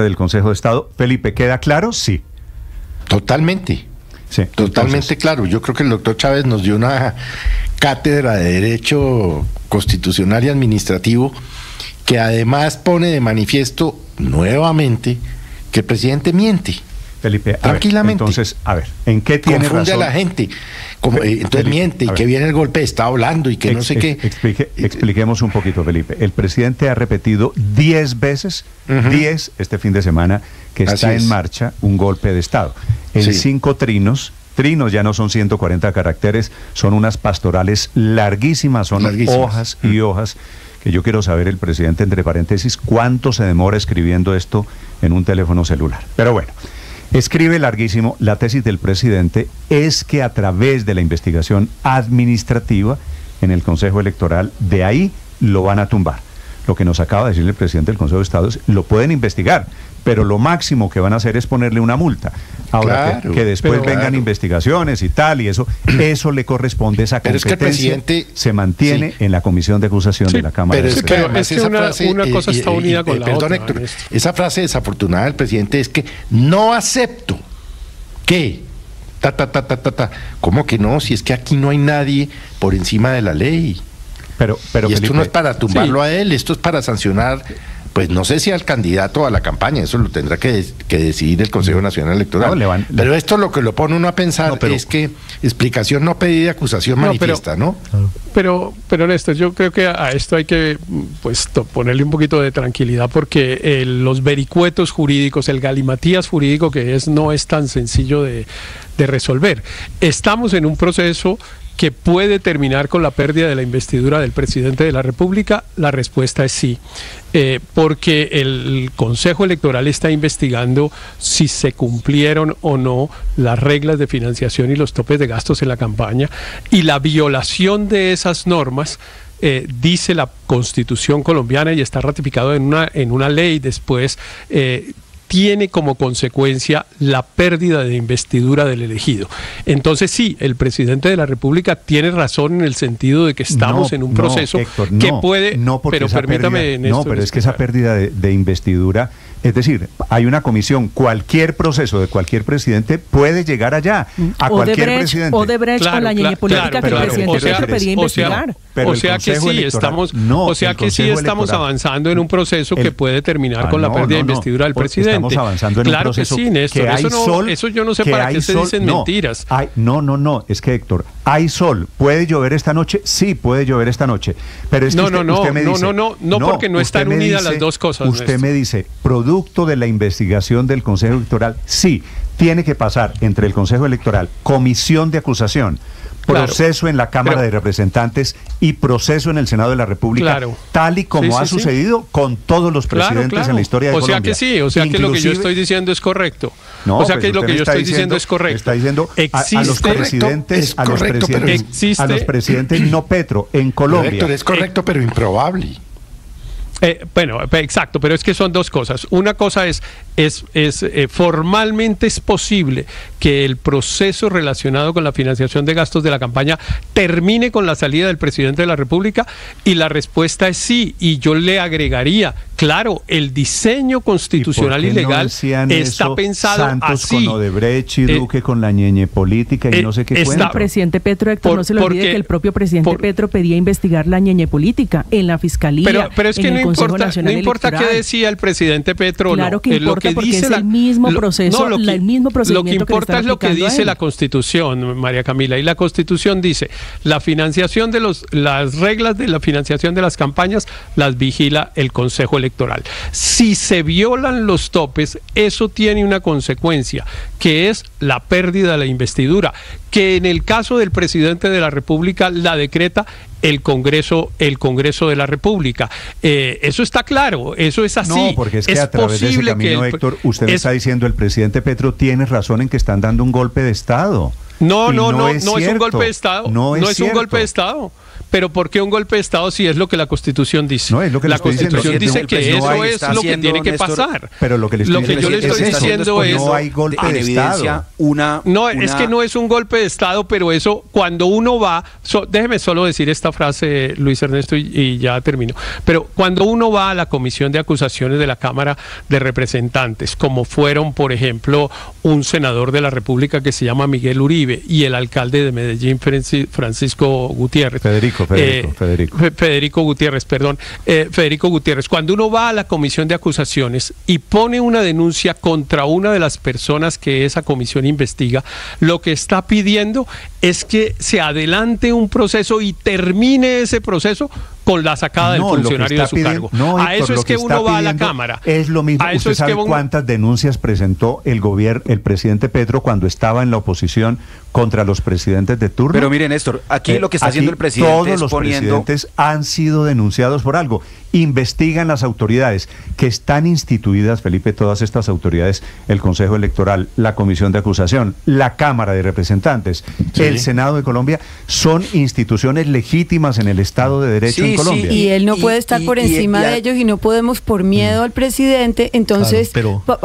del Consejo de Estado. Felipe, ¿queda claro? Sí. Totalmente. Sí. Totalmente claro. Yo creo que el doctor Chávez nos dio una cátedra de Derecho Constitucional y Administrativo que además pone de manifiesto nuevamente que el presidente miente. Felipe, tranquilamente. Entonces, ¿en qué tiene confunde razón? A la gente. Entonces Felipe, miente y que viene el golpe de Estado hablando y que no sé qué. Expliquemos un poquito, Felipe. El presidente ha repetido 10 veces, 10 este fin de semana, que está en marcha un golpe de Estado. En 5 trinos ya no son 140 caracteres, son unas pastorales larguísimas, son hojas y hojas, que yo quiero saber, el presidente, entre paréntesis, cuánto se demora escribiendo esto en un teléfono celular. Pero bueno, escribe larguísimo. La tesis del presidente es que a través de la investigación administrativa en el Consejo Electoral, de ahí lo van a tumbar. Lo que nos acaba de decir el presidente del Consejo de Estado es, lo pueden investigar, pero lo máximo que van a hacer es ponerle una multa. Ahora, claro, que después vengan investigaciones y tal, y eso le corresponde, esa competencia, pero es que el presidente se mantiene en la comisión de acusación de la Cámara. Pero es que una cosa está unida con la otra. Héctor, esa frase desafortunada del presidente es que no acepto que ¿Cómo que no? Si es que aquí no hay nadie por encima de la ley. Pero y Felipe, esto no es para tumbarlo a él, esto es para sancionar, pues no sé si al candidato a la campaña, eso lo tendrá que decidir el Consejo Nacional Electoral. Pero esto lo que lo pone uno a pensar es que explicación no pedida, acusación manifiesta, ¿no? Pero Néstor, yo creo que a esto hay que ponerle un poquito de tranquilidad, porque los vericuetos jurídicos, el galimatías jurídico que no es tan sencillo de resolver. Estamos en un proceso que puede terminar con la pérdida de la investidura del presidente de la República. La respuesta es sí, porque el Consejo Electoral está investigando si se cumplieron o no las reglas de financiación y los topes de gastos en la campaña, y la violación de esas normas, dice la Constitución colombiana, y está ratificado en una ley después, tiene como consecuencia la pérdida de investidura del elegido. Entonces sí, el presidente de la República tiene razón en el sentido de que estamos en un proceso, Héctor, que puede... pero permítame, Néstor, pero es que esa pérdida de investidura, es decir, hay una comisión, cualquier proceso de cualquier presidente puede llegar allá, a cualquier presidente. Odebrecht con la ñeñe política que el presidente Petro pedía investigar. O sea que sí estamos avanzando en un proceso que puede terminar con la pérdida de investidura del presidente. Estamos avanzando en un proceso. Claro que sí, Néstor. Eso yo no sé para qué se dicen mentiras. Es que, Héctor, ¿hay sol? ¿Puede llover esta noche? Sí, puede llover esta noche. Pero es que usted me dice... No, porque no están unidas las dos cosas. Usted me dice, producto de la investigación del Consejo Electoral, sí, tiene que pasar entre el Consejo Electoral, comisión de acusación, proceso en la Cámara de Representantes y proceso en el Senado de la República, tal y como ha sucedido con todos los presidentes en la historia de Colombia. O sea que lo que yo estoy diciendo es correcto. Lo que yo estoy diciendo es correcto. Está diciendo a los presidentes, a los presidentes no Petro en Colombia. Héctor, es correcto, pero improbable. Exacto, pero es que son dos cosas. Una cosa es formalmente es posible que el proceso relacionado con la financiación de gastos de la campaña termine con la salida del presidente de la República, y la respuesta es sí, y yo le agregaría, claro, el diseño constitucional y legal está pensado Santos así. Con Odebrecht y Duque con la ñeñe política y no sé qué cuento. El presidente Petro, Héctor, no se le olvide que el propio presidente Petro pedía investigar la ñeñe política en la Fiscalía, pero es que en el Consejo Nacional Electoral. No importa qué decía el presidente Petro, claro que importa, porque es el mismo proceso, el mismo procedimiento. Lo que importa es lo que dice la Constitución, María Camila, y la Constitución dice, la financiación de las reglas de la financiación de las campañas las vigila el Consejo Electoral. Si se violan los topes, eso tiene una consecuencia, que es la pérdida de la investidura, que en el caso del presidente de la República la decreta el Congreso de la República. Eso está claro, eso es así. No, porque es que a través de ese camino, Héctor, usted está diciendo, el presidente Petro tiene razón en que están dando un golpe de Estado. No es un golpe de Estado. No es un golpe de Estado. Pero ¿por qué un golpe de Estado si es lo que la Constitución dice? No, es lo que la Constitución dice que eso es lo que tiene que pasar. Pero lo que yo le estoy diciendo es no hay golpe de Estado. Es que no es un golpe de Estado, pero eso cuando uno va, déjeme solo decir esta frase, Luis Ernesto, y ya termino. Pero cuando uno va a la Comisión de Acusaciones de la Cámara de Representantes, como fueron, por ejemplo, un senador de la República que se llama Miguel Uribe y el alcalde de Medellín, Francisco Gutiérrez. Federico Gutiérrez, perdón. Federico Gutiérrez, cuando uno va a la Comisión de Acusaciones y pone una denuncia contra una de las personas que esa comisión investiga, lo que está pidiendo es que se adelante un proceso y termine ese proceso con la sacada del funcionario de su cargo. A eso es que uno va a la Cámara. Es lo mismo. ¿Usted sabe cuántas denuncias presentó el presidente Petro cuando estaba en la oposición contra los presidentes de turno? Pero miren, Néstor, aquí lo que está haciendo el presidente todos los presidentes han sido denunciados por algo. Investigan las autoridades que están instituidas, Felipe, todas estas autoridades, el Consejo Electoral, la Comisión de Acusación, la Cámara de Representantes, el Senado de Colombia, son instituciones legítimas en el Estado de Derecho en Colombia. Y él no puede estar por encima de ellos y no podemos por miedo al presidente, entonces,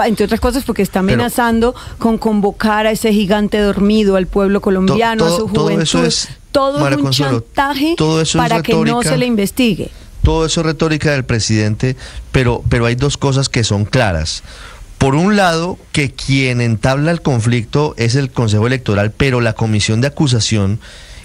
entre otras cosas porque está amenazando con convocar a ese gigante dormido, al pueblo colombiano, a su juventud. Todo es un chantaje para que no se le investigue. Todo eso es retórica del presidente, pero hay dos cosas que son claras. Por un lado, que quien entabla el conflicto es el Consejo Electoral, pero la Comisión de Acusación,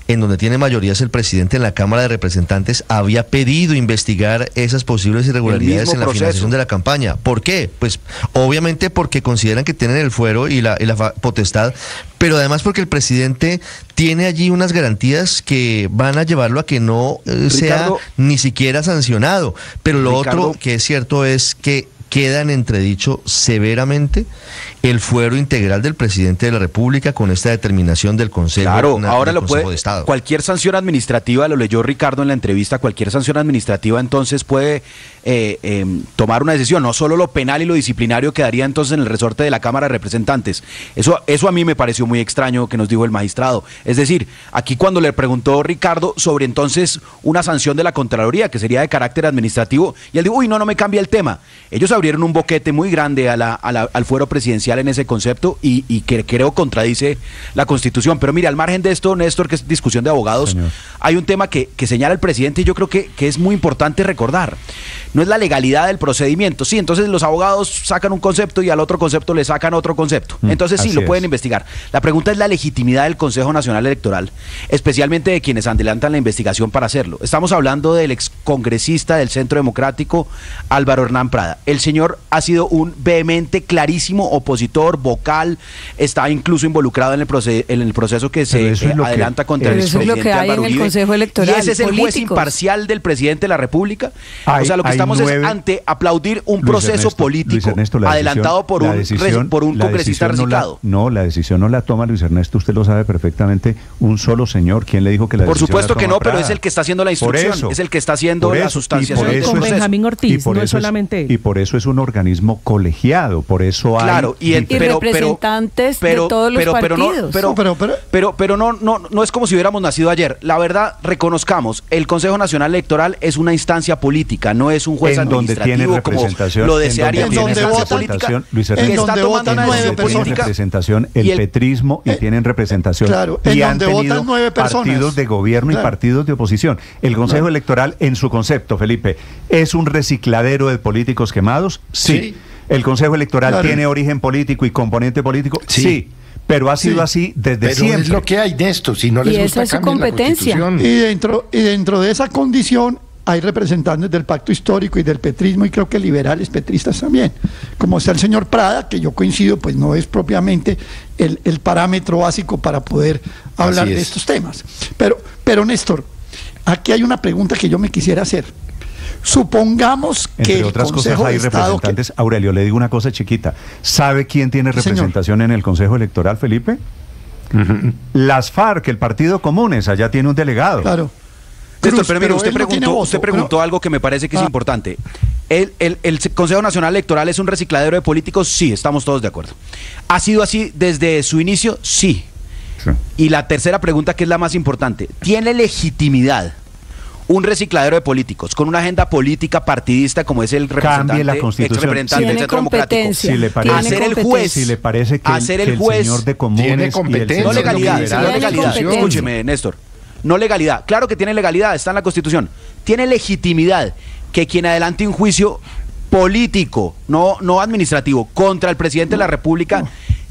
en donde tiene mayorías el presidente en la Cámara de Representantes, había pedido investigar esas posibles irregularidades en la financiación de la campaña. ¿Por qué? Pues obviamente porque consideran que tienen el fuero y la potestad, pero además porque el presidente tiene allí unas garantías que van a llevarlo a que no sea ni siquiera sancionado. Pero lo otro que es cierto es que queda en entredicho severamente el fuero integral del presidente de la República con esta determinación del Consejo, ahora lo puede, de Estado. Cualquier sanción administrativa, lo leyó Ricardo en la entrevista, cualquier sanción administrativa entonces puede tomar una decisión, no solo lo penal y lo disciplinario quedaría entonces en el resorte de la Cámara de Representantes. Eso a mí me pareció muy extraño que nos dijo el magistrado. Es decir, aquí cuando le preguntó Ricardo sobre entonces una sanción de la Contraloría, que sería de carácter administrativo, y él dijo, no me cambia el tema. Ellos abrieron un boquete muy grande al fuero presidencial en ese concepto y que creo contradice la Constitución. Pero mire, al margen de esto, Néstor, que es discusión de abogados, señor, hay un tema que señala el presidente y yo creo que es muy importante recordar. No es la legalidad del procedimiento. Sí, entonces los abogados sacan un concepto y al otro concepto le sacan otro concepto. Entonces sí, lo pueden investigar. La pregunta es la legitimidad del Consejo Nacional Electoral, especialmente de quienes adelantan la investigación para hacerlo. Estamos hablando del excongresista del Centro Democrático, Álvaro Hernán Prada. El señor ha sido un vehemente, clarísimo opositor, vocal, está incluso involucrado en el proceso que se adelanta contra el expresidente Álvaro Uribe. Consejo Electoral, y ese es el juez imparcial del presidente de la República. O sea, lo que estamos es ante aplaudir un proceso político adelantado por un congresista reciclado. La decisión no la toma Luis Ernesto, usted lo sabe perfectamente, un solo señor. ¿Quién le dijo que la decisión? Por supuesto que no, pero es el que está haciendo la instrucción, es el que está haciendo la sustanciación del proceso. Con Benjamín Ortiz, no es solamente él. Y por eso es un organismo colegiado, por eso hay... Claro, y representantes de todos los partidos. Pero no es como si hubiéramos nacido ayer. La verdad, reconozcamos, el Consejo Nacional Electoral es una instancia política, no es un juez administrativo como lo desearía una instancia política que está tomando una decisión política. Representación el petrismo y tienen representación y han tenido partidos de gobierno y partidos de oposición. El Consejo Electoral, en su concepto, Felipe, ¿es un recicladero de políticos quemados? Sí. ¿El Consejo Electoral tiene origen político y componente político? Sí. Pero ha sido así desde siempre. Es lo que hay de esto, si no les gusta, esa es su competencia. Y dentro de esa condición hay representantes del pacto histórico y del petrismo, y creo que liberales petristas también, como está el señor Prada, que yo coincido, pues no es propiamente el parámetro básico para poder hablar de estos temas. Pero Néstor, aquí hay una pregunta que yo me quisiera hacer. Supongamos que entre otras cosas hay representantes. Aurelio, le digo una cosa chiquita. ¿Sabe quién tiene representación en el Consejo Electoral, Felipe? Las FARC, el Partido Comunes, allá tiene un delegado. Claro. Pero mire, usted preguntó algo que me parece que es importante. ¿El Consejo Nacional Electoral es un recicladero de políticos? Sí, estamos todos de acuerdo. ¿Ha sido así desde su inicio? Sí. Sí. Y la tercera pregunta, que es la más importante, ¿tiene legitimidad un recicladero de políticos con una agenda política partidista como es el representante, exrepresentante del Centro Democrático, si le parece, hacer el juez, si le parece que, hacer el señor de comunes tiene competencia, no legalidad, escúcheme, Néstor, no legalidad, claro que tiene legalidad, está en la Constitución, tiene legitimidad que quien adelante un juicio político, no administrativo, contra el presidente de la República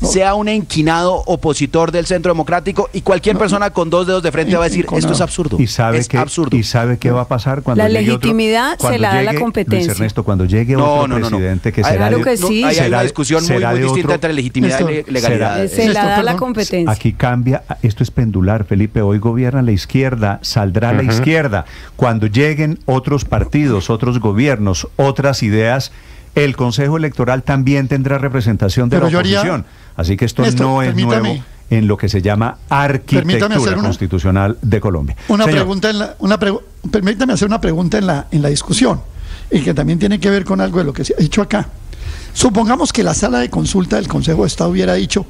sea un enquinado opositor del Centro Democrático, y cualquier persona con dos dedos de frente va a decir, esto es absurdo. ¿Y sabe qué va a pasar cuando la legitimidad se la da la competencia? Luis Ernesto, cuando llegue otro presidente que será claro que sí. Hay una discusión muy distinta entre legitimidad y legalidad. Se la da la competencia. Aquí cambia, esto es pendular, Felipe, hoy gobierna la izquierda, saldrá la izquierda. Cuando lleguen otros partidos, otros gobiernos, otras ideas, el Consejo Electoral también tendrá representación de la oposición. Así que esto no es nuevo en lo que se llama arquitectura constitucional de Colombia. Permítame hacer una pregunta en la discusión, y que también tiene que ver con algo de lo que se ha dicho acá. Supongamos que la sala de consulta del Consejo de Estado hubiera dicho,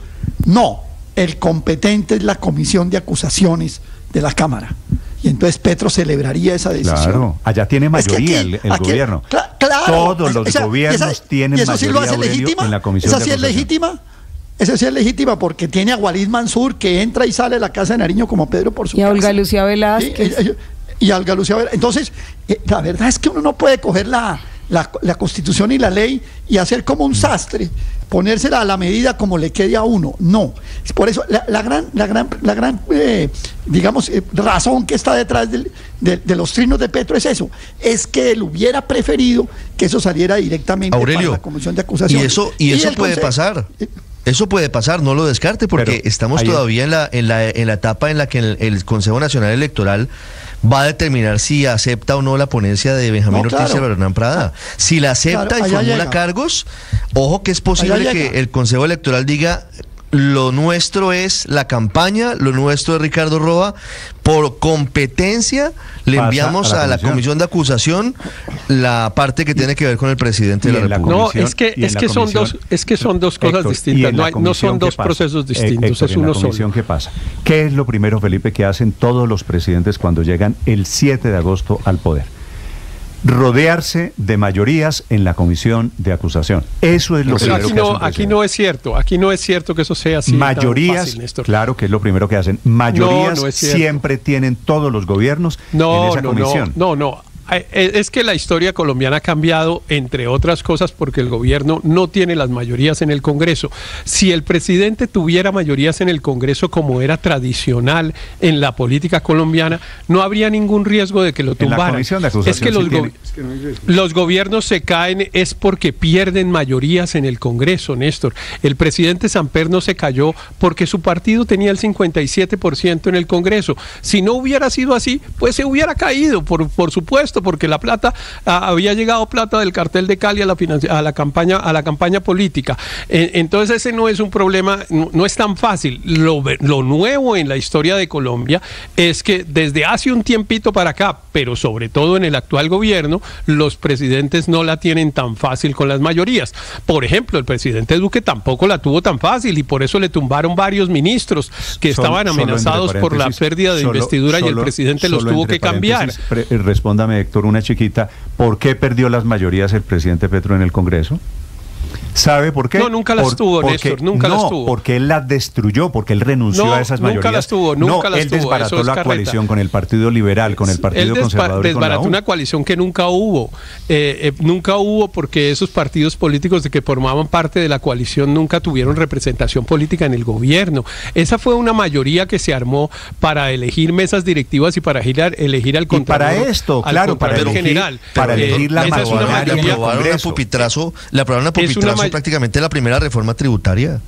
no, el competente es la Comisión de Acusaciones de la Cámara. Y entonces Petro celebraría esa decisión. Claro, allá tiene mayoría el gobierno. Claro, todos los gobiernos tienen mayoría, sí lo hace legítima, en la Comisión de Acusación. ¿Esa sí es legítima? Esa sí es legítima porque tiene a Walid Mansur, que entra y sale de la Casa de Nariño como Pedro por su casa. Y a Olga Lucía Velázquez. Y a Olga Lucía Velázquez. Entonces, la verdad es que uno no puede coger la Constitución y la ley y hacer como un sastre, ponérsela a la medida como le quede a uno. No. Por eso la gran digamos, razón que está detrás de los trinos de Petro es eso, es que él hubiera preferido que eso saliera directamente para la Comisión de Acusación. Y eso puede pasar. Eso puede pasar, no lo descarte, porque estamos todavía en la etapa en la que el Consejo Nacional Electoral va a determinar si acepta o no la ponencia de Benjamín Ortiz y Hernán Prada. Si la acepta y formula cargos, ojo que es posible que el Consejo Electoral diga, lo nuestro es la campaña, lo nuestro es Ricardo Roa, por competencia le enviamos a la Comisión de Acusación la parte que tiene que ver con el presidente de la República. No, es que son dos cosas distintas, no son dos procesos distintos, es uno solo. ¿Qué pasa? ¿Qué es lo primero, Felipe, que hacen todos los presidentes cuando llegan el 7 de agosto al poder? Rodearse de mayorías en la Comisión de Acusación. Eso es lo primero que hacen. Aquí no es cierto que eso sea así. Mayorías, tan fácil, Néstor. claro que es lo primero que hacen. Mayorías siempre tienen todos los gobiernos en esa comisión. No. Es que la historia colombiana ha cambiado, entre otras cosas, porque el gobierno no tiene las mayorías en el Congreso. Si el presidente tuviera mayorías en el Congreso, como era tradicional en la política colombiana, no habría ningún riesgo de que lo tumbaran. Es que los gobiernos se caen es porque pierden mayorías en el Congreso, Néstor. El presidente Samper no se cayó porque su partido tenía el 57% en el Congreso. Si no hubiera sido así, pues se hubiera caído, por supuesto, porque la plata, había llegado plata del cartel de Cali a la campaña política. Entonces ese no es un problema, no es tan fácil. Lo nuevo en la historia de Colombia es que desde hace un tiempito para acá, pero sobre todo en el actual gobierno, los presidentes no la tienen tan fácil con las mayorías. Por ejemplo, el presidente Duque tampoco la tuvo tan fácil y por eso le tumbaron varios ministros que estaban amenazados por la pérdida de investidura y el presidente los tuvo que cambiar. Respóndame, Héctor, una chiquita. ¿Por qué perdió las mayorías el presidente Petro en el Congreso? ¿Sabe por qué? No, nunca las tuvo, Néstor, nunca las tuvo. Porque él las destruyó, porque él renunció a esas mayorías. Nunca las tuvo, nunca las tuvo. Él desbarató la coalición con el Partido Liberal, con el Partido Conservador. Él desbarató una coalición que nunca hubo. Nunca hubo porque esos partidos políticos de que formaban parte de la coalición nunca tuvieron representación política en el gobierno. Esa fue una mayoría que se armó para elegir mesas directivas y para elegir al Contralor. Y para esto, claro, para elegir general. Para elegir la mayoría. Le aprobaron una pupitrazo prácticamente la primera reforma tributaria.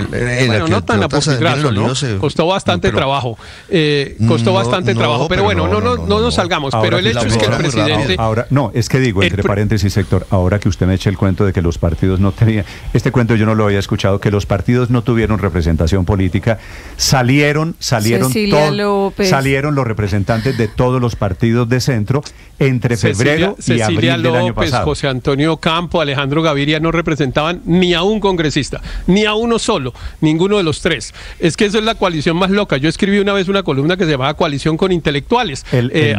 Bueno, no tan a pupitrazo, ¿no? Costó bastante trabajo. Pero bueno, no nos salgamos. Pero el hecho es que el presidente... Ahora, no, es que digo, entre paréntesis, Héctor, ahora que usted me eche el cuento de que los partidos no tenían... Este cuento yo no lo había escuchado, que los partidos no tuvieron representación política. Salieron los representantes de todos los partidos de centro entre febrero y abril del año pasado. José Antonio Campo, Alejandro Gaviria no representaban ni a un congresista, ni a uno solo. solo, ninguno de los tres. Es que eso es la coalición más loca. Yo escribí una vez una columna que se llamaba Coalición con Intelectuales.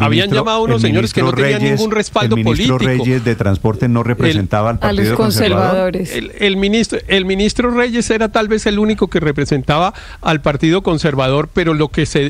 Habían llamado a unos señores que no tenían ningún respaldo político. El ministro Reyes de Transporte no representaba al Partido Conservador. El ministro Reyes era tal vez el único que representaba al Partido Conservador, pero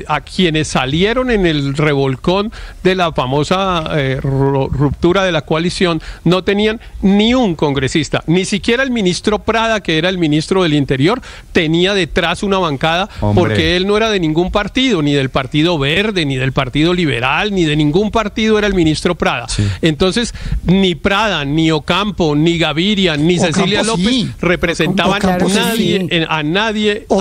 a quienes salieron en el revolcón de la famosa ruptura de la coalición no tenían ni un congresista, ni siquiera el ministro Prada, que era el ministro del Interior, tenía detrás una bancada. Hombre. Porque él no era de ningún partido, ni del Partido Verde, ni del Partido Liberal, ni de ningún partido era el ministro Prada. Sí. Entonces, ni Prada, ni Ocampo, ni Gaviria, ni Ocampo, Cecilia López representaban a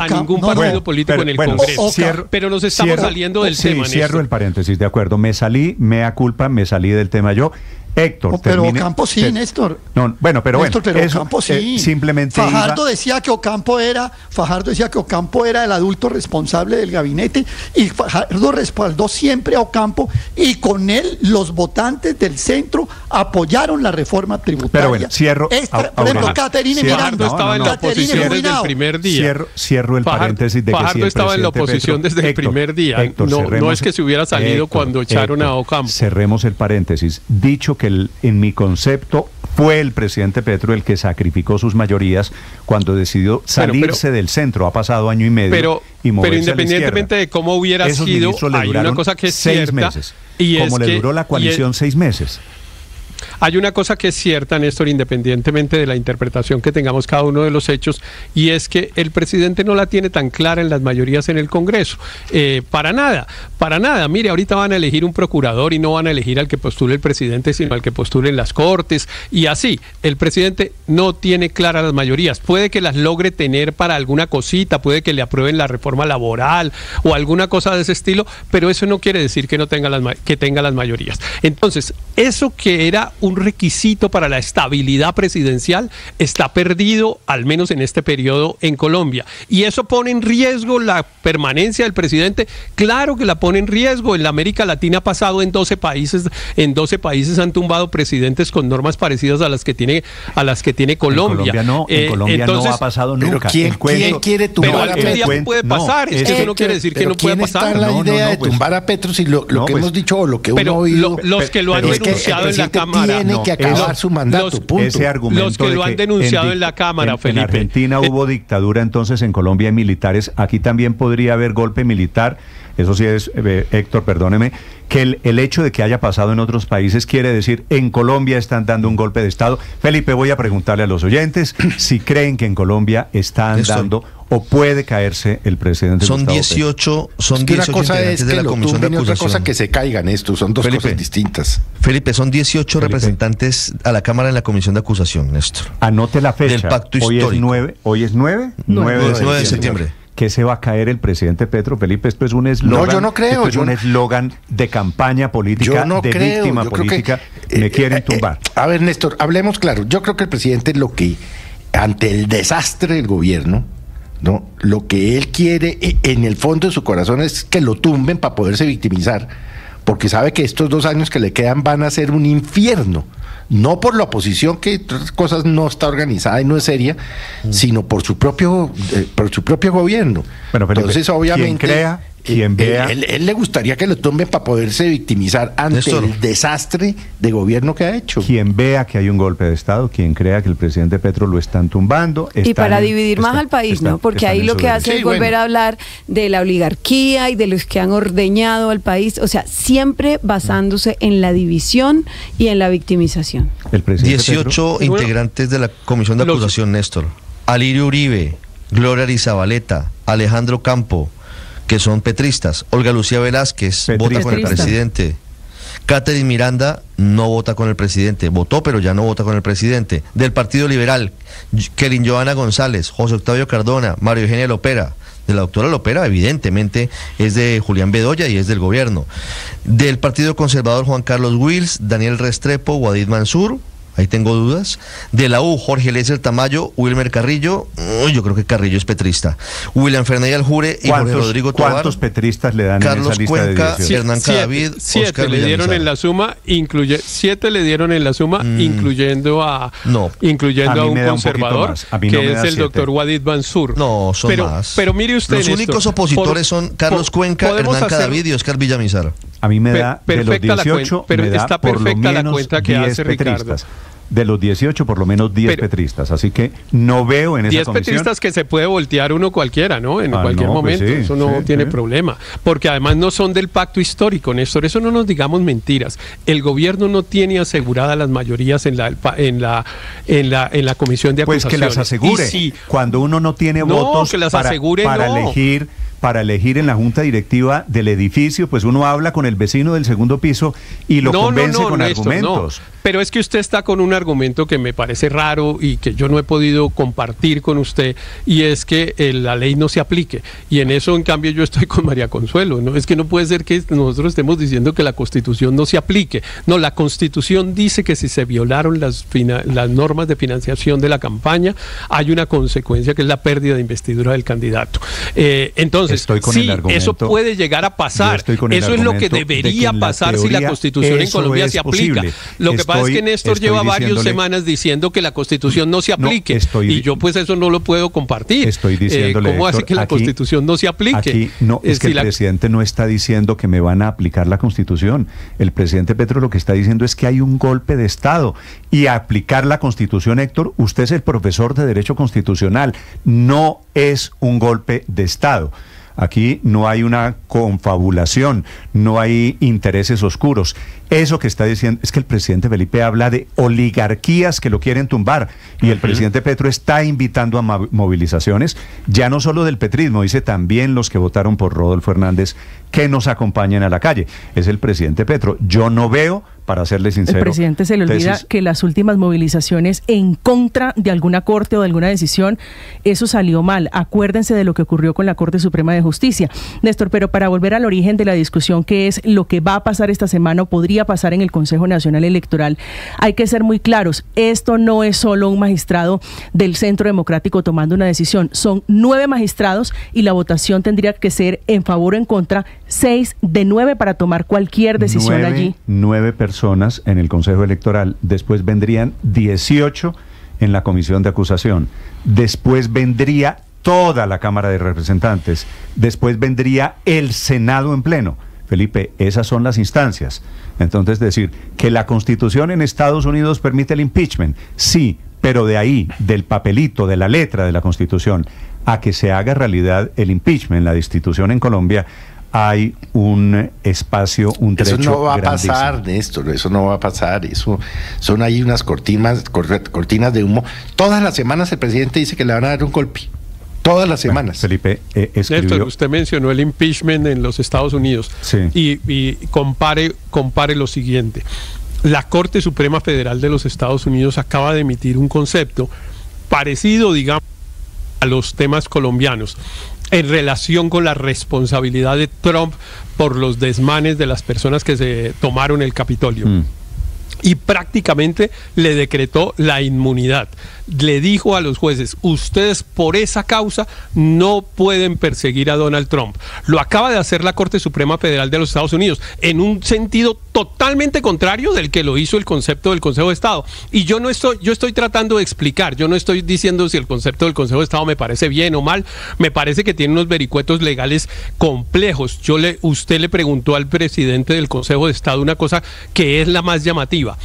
ningún partido político en el Congreso. Pero nos estamos saliendo del tema. Cierro el paréntesis, de acuerdo. Me salí del tema yo. Héctor, pero Ocampo sí, Néstor. No, bueno, pero Néstor, bueno, pero Ocampo sí. Simplemente Fajardo decía que Ocampo era el adulto responsable del gabinete, y Fajardo respaldó siempre a Ocampo, y con él los votantes del centro apoyaron la reforma tributaria. Pero bueno, cierro. Por ejemplo, Caterine Miranda estaba en la oposición desde el primer día. Cierro el paréntesis de que Fajardo estaba en la oposición desde el primer día. No es que se hubiera salido cuando echaron a Ocampo. Cerremos el paréntesis. Dicho que en mi concepto fue el presidente Petro el que sacrificó sus mayorías cuando decidió salirse del centro. Ha pasado año y medio y moverse pero independientemente de cómo hubiera sido, hay una cosa que es 6 cierta, meses, y como le duró la coalición 6 meses. Hay una cosa que es cierta, Néstor, independientemente de la interpretación que tengamos cada uno de los hechos, y es que el presidente no la tiene tan clara en las mayorías en el Congreso. Para nada. Mire, ahorita van a elegir un procurador y no van a elegir al que postule el presidente, sino al que postule en las Cortes, y así. El presidente no tiene claras las mayorías. Puede que las logre tener para alguna cosita, puede que le aprueben la reforma laboral o alguna cosa de ese estilo, pero eso no quiere decir que tenga las mayorías. Entonces, eso que era un requisito para la estabilidad presidencial está perdido, al menos en este periodo en Colombia, y eso pone en riesgo la permanencia del presidente. Claro que la pone en riesgo. En la América Latina ha pasado en 12 países han tumbado presidentes con normas parecidas a las que tiene Colombia. En Colombia entonces, no ha pasado nunca. ¿Quién quiere tumbar a Petro? Puede pasar, es que eso no quiere decir que no pueda pasar. ¿Quién está en la idea de tumbar a Petro si lo que hemos dicho o lo que uno ha oído? Los que lo han denunciado en la Cámara. Tiene que acabar su mandato, punto. Ese argumento los que lo han denunciado en la Cámara, Felipe. En Argentina hubo dictadura, entonces en Colombia hay militares. Aquí también podría haber golpe militar. Eso sí es, Héctor, perdóneme, que el hecho de que haya pasado en otros países quiere decir en Colombia están dando un golpe de Estado. Felipe, voy a preguntarle a los oyentes si creen que en Colombia están dando o puede caerse el presidente. Son 18, integrantes de la Comisión de Acusación. Otra cosa que se caigan estos, son dos cosas distintas. Felipe, son 18 representantes a la Cámara en la Comisión de Acusación, Néstor. Anote la fecha. Del pacto histórico. ¿Hoy es 9? 9 de septiembre. ¿Qué se va a caer el presidente Petro? Felipe, esto es un eslogan. No, yo no creo. Esto es un eslogan de campaña política, víctima política. Me quieren tumbar. A ver, Néstor, hablemos claro. Yo creo que el presidente ante el desastre del gobierno, ¿no? Lo que él quiere en el fondo de su corazón es que lo tumben para poderse victimizar, porque sabe que estos 2 años que le quedan van a ser un infierno. No por la oposición, que otras cosas no está organizada y no es seria, sino por su propio gobierno. Bueno, Felipe, entonces, obviamente, quien vea. Él le gustaría que lo tumben para poderse victimizar ante el desastre de gobierno que ha hecho. Quien vea que hay un golpe de Estado, quien crea que el presidente Petro lo están tumbando. Y para dividir más al país, ¿no? Porque ahí lo que hace es volver a hablar de la oligarquía y de los que han ordeñado al país, o sea, siempre basándose en la división y en la victimización. El 18 integrantes de la Comisión de Acusación, Néstor. Alirio Uribe, Gloria Arizabaleta, Alejandro Campo, que son petristas. Olga Lucía Velázquez vota con el presidente. Caterine Miranda no vota con el presidente. Votó, pero ya no vota con el presidente. Del Partido Liberal, Kelin Joana González, José Octavio Cardona, María Eugenia Lopera. De la doctora Lopera, evidentemente, es de Julián Bedoya y es del gobierno. Del Partido Conservador, Juan Carlos Wills, Daniel Restrepo, Guadid Mansur. ahí tengo dudas. De la U, Jorge Eliezer Tamayo, Wilmer Carrillo, yo creo que Carrillo es petrista. William Fernández Aljure y Jorge Rodrigo Tobar. ¿Cuántos petristas le dan Carlos en esa lista Cuenca, de 18? Hernán Cadavid, 7 le dieron en la suma, 7 le dieron en la suma, incluyendo a un conservador, que es el doctor Wadid Mansur. No, son más. Pero mire usted, los únicos opositores son Carlos Cuenca, Hernán Cadavid y Oscar Villamizar. A mí me da de los 18, pero me da está por lo perfecta la menos cuenta que 10 hace petristas. Ricardo. De los 18, por lo menos 10 petristas. Así que no veo en esa 10 comisión... petristas que se puede voltear uno cualquiera, ¿no? En cualquier momento. Pues sí, eso no tiene problema. Porque además no son del pacto histórico, Néstor. Eso no nos digamos mentiras. El gobierno no tiene aseguradas las mayorías en la comisión de acusaciones. Pues que las asegure. Cuando uno no tiene votos que las para elegir en la junta directiva del edificio, pues uno habla con el vecino del segundo piso y lo convence con Néstor, argumentos. Pero es que usted está con un argumento que me parece raro y que yo no he podido compartir con usted, y es que la ley no se aplique. Y en eso, en cambio, yo estoy con María Consuelo, ¿no? Es que no puede ser que nosotros estemos diciendo que la Constitución no se aplique. No, la Constitución dice que si se violaron las normas de financiación de la campaña, hay una consecuencia que es la pérdida de investidura del candidato. Entonces, sí, eso puede llegar a pasar. Eso es lo que debería pasar si la Constitución en Colombia se aplica. Lo que pasa es que Néstor lleva varias semanas diciendo que la Constitución no se aplique, y yo pues eso no lo puedo compartir. Estoy diciéndole, ¿cómo hace que la Constitución no se aplique? Aquí no, es que el presidente no está diciendo que me van a aplicar la Constitución. El presidente Petro lo que está diciendo es que hay un golpe de Estado, y aplicar la Constitución, Héctor, usted es el profesor de Derecho Constitucional, no es un golpe de Estado. Aquí no hay una confabulación, no hay intereses oscuros. Eso que está diciendo es que el presidente Felipe habla de oligarquías que lo quieren tumbar, y el presidente Petro está invitando a movilizaciones, ya no solo del petrismo, dice también los que votaron por Rodolfo Hernández, que nos acompañen a la calle. Es el presidente Petro. Yo no veo, para serle sincero... El presidente se le olvida que las últimas movilizaciones en contra de alguna corte o de alguna decisión, eso salió mal. Acuérdense de lo que ocurrió con la Corte Suprema de Justicia. Néstor, pero para volver al origen de la discusión, que es lo que va a pasar esta semana o podría pasar en el Consejo Nacional Electoral, hay que ser muy claros. Esto no es solo un magistrado del Centro Democrático tomando una decisión. Son 9 magistrados y la votación tendría que ser en favor o en contra, 6 de 9 para tomar cualquier decisión allí. 9 personas en el Consejo Electoral, después vendrían 18 en la comisión de acusación, después vendría toda la Cámara de Representantes, después vendría el Senado en pleno. Felipe, esas son las instancias. Entonces, decir que la Constitución en Estados Unidos permite el impeachment, sí, pero de ahí, del papelito, de la letra de la Constitución, a que se haga realidad el impeachment, la destitución en Colombia, hay un espacio, un trecho grandísimo. Eso no va a pasar, Néstor, eso no va a pasar. Eso son ahí unas cortinas de humo. Todas las semanas el presidente dice que le van a dar un golpe. Todas las semanas. Felipe, escribió... Néstor, usted mencionó el impeachment en los Estados Unidos. Sí. Y compare lo siguiente. La Corte Suprema Federal de los Estados Unidos acaba de emitir un concepto parecido, digamos, a los temas colombianos, en relación con la responsabilidad de Trump por los desmanes de las personas que se tomaron el Capitolio. Y prácticamente le decretó la inmunidad. Le dijo a los jueces, ustedes por esa causa no pueden perseguir a Donald Trump. Lo acaba de hacer la Corte Suprema Federal de los Estados Unidos, en un sentido totalmente contrario del que lo hizo el concepto del Consejo de Estado. Y yo estoy tratando de explicar, yo no estoy diciendo si el concepto del Consejo de Estado me parece bien o mal, me parece que tiene unos vericuetos legales complejos. Usted le preguntó al presidente del Consejo de Estado una cosa que es la más llamativa.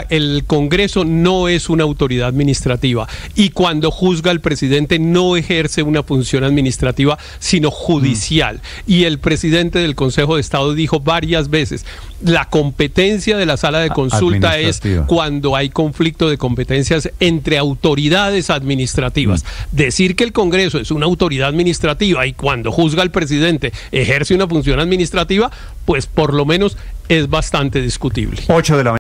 El Congreso no es una autoridad administrativa, y cuando juzga al presidente no ejerce una función administrativa sino judicial. Y el presidente del Consejo de Estado dijo varias veces, la competencia de la sala de consulta es cuando hay conflicto de competencias entre autoridades administrativas. Decir que el Congreso es una autoridad administrativa y cuando juzga al presidente ejerce una función administrativa, pues por lo menos es bastante discutible. 8 de la